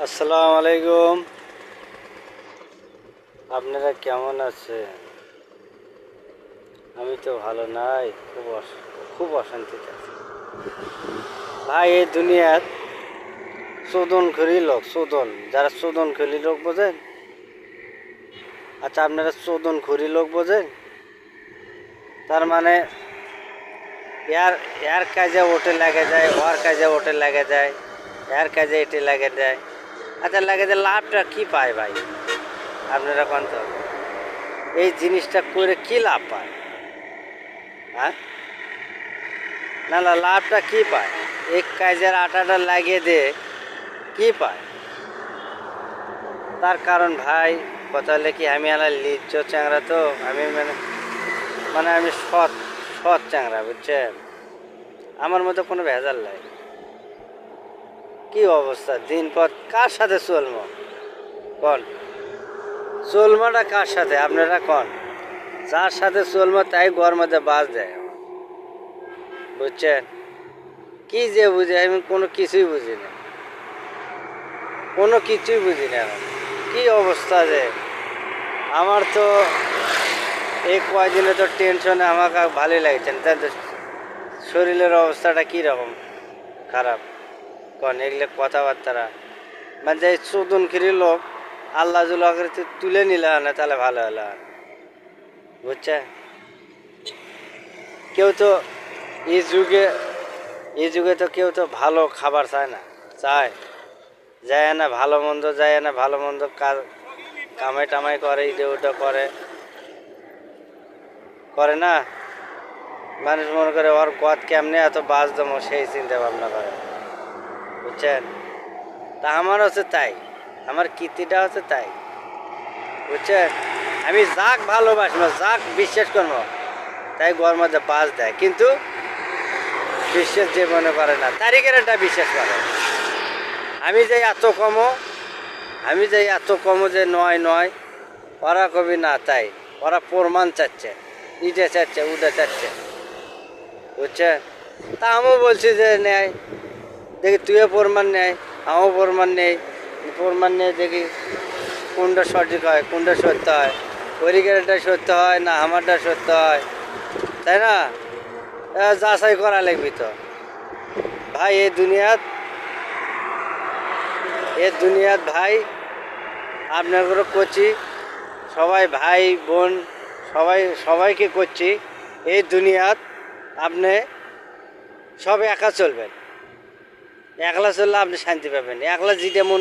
আসসালামু আলাইকুম। আপনারা কেমন আছেন? আমি তো ভালো নাই, খুব অশান্তিতে আছি ভাই। এই দুনিয়াত চোদনখড়ি লোক, যারা চোদনখড়ি লোক বোঝেন? আচ্ছা, আপনারা চোদনখড়ি লোক বোঝেন? তার মানে এর কাজে ওটে লাগে যায়, ওর কাজে ওটে লাগে যায়, এর কাজে এটি লাগে যায়। আচ্ছা, লাগে যে লাভটা কি পায় ভাই? আপনারা কোন তো এই জিনিসটা করে কি লাভ পায়? হ্যাঁ, না না, লাভটা কি পায়? এক কাজের আটাটা লাগিয়ে দিয়ে কি পায়? তার কারণ ভাই, কথা হলে কি, আমি আলাদা লিজ্জ চ্যাংরা, তো আমি মানে মানে আমি সৎ সৎ চ্যাংরা, বুঝছেন? আমার মতো কোনো ভেজাল নাই। কি অবস্থা দিন পর কার সাথে চলবো কন? চলমাটা কার সাথে আপনারা কন? যার সাথে চলবো তাই ঘর মধ্যে বাস দেয়, বুঝছেন? কি যে বুঝে, আমি কোনো কিছুই বুঝি না, কোনো কিছুই বুঝি না। এখন কি অবস্থা যে আমার, তো এই কয়দিনে তো টেনশনে আমাকে ভালোই লাগছেন। তাই তো শরীরের অবস্থাটা কীরকম খারাপ কন? এগুলো কথাবার্তারা মানে যে চোদনখিরি লোক আল্লাহ জুল্লাহকে তুলে নিলে না, তাহলে ভালো হলো। বুঝছে? কেউ তো এই যুগে তো কেউ তো ভালো খাবার চায় না, চায় যায় না ভালো মন্দ, যায় না ভালো মন্দ কামাই টামাই করে, ইটে ওটা করে না। মানুষ মনে করে ওর গদ কেমনে এত বাস দমো, সেই চিন্তা ভাবনা করে, বুঝছেন? তা আমার হচ্ছে তাই, আমার কীর্তিটা হচ্ছে তাই, বুঝছেন? আমি যাক ভালোবাসবো, যাক বিশ্বাস করবো, তাই ঘর মধ্যে বাস দেয়, কিন্তু বিশ্বাস যে মনে করে না, তারিখের একটা বিশ্বাস করে। আমি যে এত কমো যে নয়, ওরা কবি না, তাই ওরা প্রমাণ চাচ্ছে, ইটে চাচ্ছে, উঠে চাচ্ছে, বুঝছে? তা আমিও বলছি যে নেয়, দেখি তুইও প্রমাণ নেয়, আমিও প্রমাণ নেই দেখি কোনটা সঠিক হয়, কোনটা সত্য হয়, পরিকারটা সত্য হয় না আমারটা সত্য হয়, তাই না? যাচাই করা লাগবি তো ভাই। এই দুনিয়াত ভাই, আপনাদেরও করছি, সবাই ভাই বোন সবাইকে করছি, এই দুনিয়াত আপনি সব একা চলবেন। একলা চললে আপনি শান্তি পাবেন। একলা যেটা মন